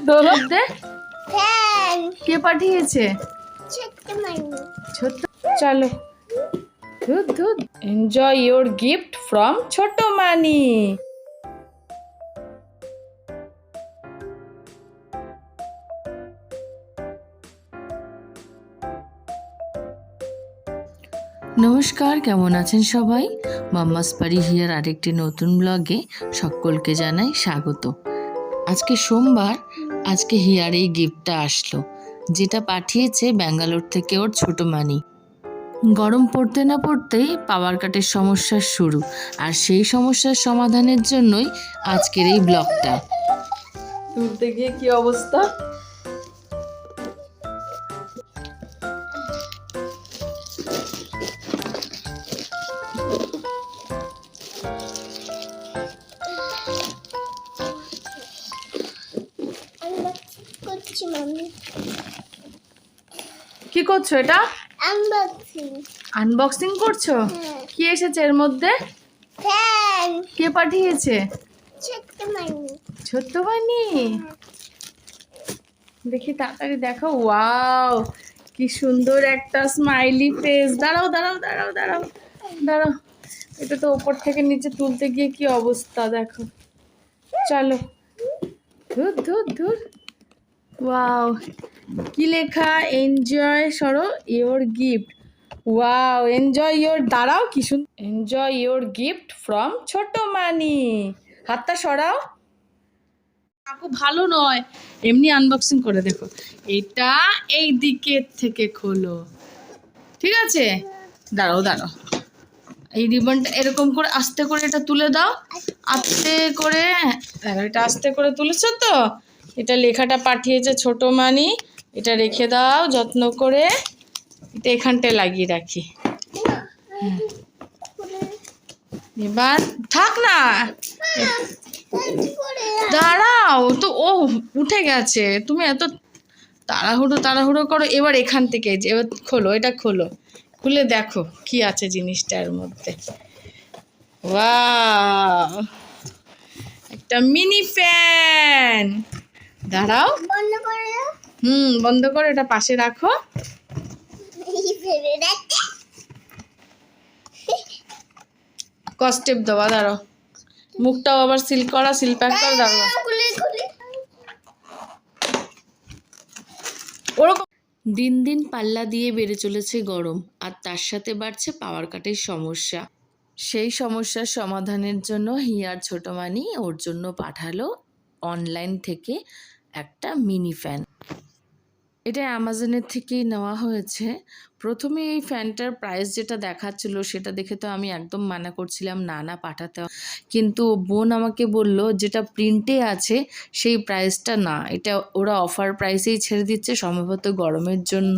দে fan কে পাঠিয়েছে? ছোট্ট মানুষ ছোট্ট চলো ধুর ধুর এনজয় ইয়োর গিফট ফ্রম ছোট মানি। নমস্কার, কেমন আছেন সবাই? মাম্মাস পারি হিয়ার আরেকটি নতুন ব্লগে সকলকে জানাই স্বাগত। আজকে সোমবার, আজকে হিয়ার এই গিফটটা আসলো, যেটা পাঠিয়েছে ব্যাঙ্গালোর থেকে ওর ছোট মানি। গরম পড়তে না পড়তেই পাওয়ার কাটের সমস্যার শুরু, আর সেই সমস্যার সমাধানের জন্যই আজকের এই ব্লগটা। তুলতে গিয়ে কি অবস্থা? করছি মাম্মি কি করছো এটা? আনবক্সিং আনবক্সিং করছো? কি এসেছে এর মধ্যে? ফ্যান কে পাঠিয়েছে? ছোট্ট মানুষ ছোট্ট মানি। দেখি তাড়াতাড়ি দেখো। ওয়াও, কি সুন্দর একটা স্মাইলি ফেস। দাঁড়াও দাঁড়াও দাঁড়াও দাঁড়াও দাঁড়াও, এটা তো ওপর থেকে নিচে তুলতে গিয়ে কি অবস্থা দেখো। চলো ধুর ধুর ধুর। ওয়াও, কি লেখা? এনজয় সরো your gift. Wow, enjoy your, দাঁড়াও কি সুন্দর, এনজয় ইয়োর গিফট ফ্রম ছোট মানি। হাতটা সরাও। কাকু ভালো নয়, এমনি আনবক্সিং করে দেখো। এটা এই দিকের থেকে খোলো, ঠিক আছে? দাঁড়াও দাঁড়াও, এই রিবনটা এরকম করে আস্তে করে এটা তুলে দাও, আস্তে করে। দেখো, এটা আস্তে করে তুলেছো তো? এটা লেখাটা পাঠিয়েছে ছোট মানি। এটা রেখে দাও যত্ন করে, এটা এখানটায় লাগিয়ে রাখি। এবার থাক না, দাঁড়াও তো, ও উঠে গেছে। তুমি এত তাড়াহুড়ো করো। এবার এখান থেকে এবার খোলো, এটা খোলো, খুলে দেখো কি আছে জিনিসটার মধ্যে। ওয়াও, একটা মিনি ফ্যান। দাঁড়াও, বন্ধ করে দাও বন্ধ করো, এটা পাশে রাখো। এই ফেলে রাখতে কস্টেপ দেওয়া, দাঁড়াও, মুখটাও আবার সিল করা, সিল প্যাক করা। দাঁড়াও, খুলে খুলে ওরকম দিন দিন পাল্লা দিয়ে বেড়ে চলেছে গরম, আর তার সাথে বাড়ছে পাওয়ার কাটের সমস্যা। সেই সমস্যার সমাধানের জন্য হিয়ার ছোট মানি ওর জন্য পাঠালো অনলাইন থেকে একটা মিনি ফ্যান। এটা অ্যামাজনের থেকেই নেওয়া হয়েছে। প্রথমে এই ফ্যানটার প্রাইস যেটা দেখাচ্ছিল সেটা দেখে তো আমি একদম মানা করছিলাম, না পাঠাতে। কিন্তু বোন আমাকে বলল যেটা প্রিন্টে আছে সেই প্রাইসটা না, এটা ওরা অফার প্রাইসেই ছেড়ে দিচ্ছে, সম্ভবত গরমের জন্য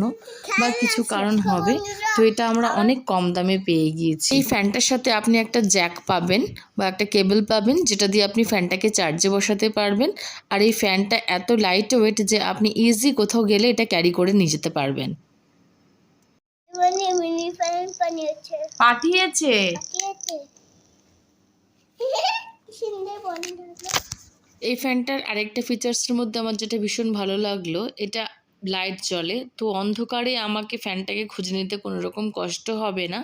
বা কিছু কারণ হবে। তো এটা আমরা অনেক কম দামে পেয়ে গিয়েছি। এই ফ্যানটার সাথে আপনি একটা জ্যাক পাবেন বা একটা কেবল পাবেন, যেটা দিয়ে আপনি ফ্যানটাকে চার্জে বসাতে পারবেন। আর এই ফ্যানটা এত লাইট ওয়েট যে আপনি ইজি কোথাও গেলে এটা ক্যারি করে নিয়ে যেতে পারবেন। মানে মিনি ফ্যান পাঠিয়েছে পাঠিয়েছে সুন্দর বন্ধ এই ফ্যানটার আরেকটা ফিচার্সের মধ্যে আমার যেটা ভীষণ ভালো লাগলো, এটা লাইট জ্বলে, তো অন্ধকারে আমাকে ফ্যানটাকে খুঁজে নিতে কোনো রকম কষ্ট হবে না।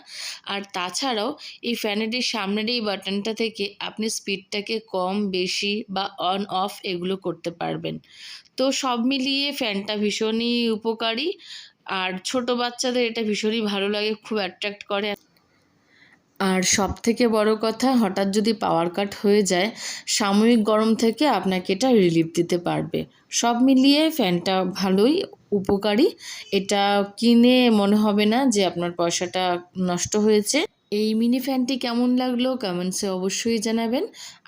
আর তাছাড়াও এই ফ্যানের এই সামনের এই বাটনটা থেকে আপনি স্পিডটাকে কম বেশি বা অন অফ এগুলো করতে পারবেন। তো সব মিলিয়ে ফ্যানটা ভীষণই উপকারী, আর ছোট বাচ্চাদের এটা ভীষণই ভালো লাগে, খুব অ্যাট্রাক্ট করে। আর সব থেকে বড় কথা, হঠাৎ যদি পাওয়ার কাট হয়ে যায়, সাময়িক গরম থেকে আপনাকে এটা রিলিফ দিতে পারবে। সব মিলিয়ে ফ্যানটা ভালোই উপকারী। এটা কিনে মনে হবে না যে আপনার পয়সাটা নষ্ট হয়েছে। এই মিনি ফ্যানটি কেমন লাগলো কমেন্টসে অবশ্যই জানাবেন,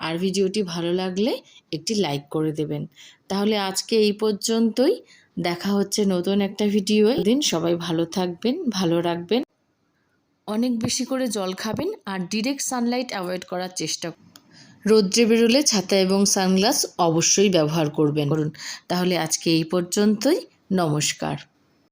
আর ভিডিওটি ভালো লাগলে একটি লাইক করে দেবেন। তাহলে আজকে এই পর্যন্তই, দেখা হচ্ছে নতুন একটা ভিডিও দিন। সবাই ভালো থাকবেন, ভালো রাখবেন, অনেক বেশি করে জল খাবেন, আর ডিরেক্ট সানলাইট অ্যাভয়েড করার চেষ্টা করুন। রোদ্রে বেরোলে ছাতা এবং সানগ্লাস অবশ্যই ব্যবহার করবেন। তাহলে আজকে এই পর্যন্তই, নমস্কার।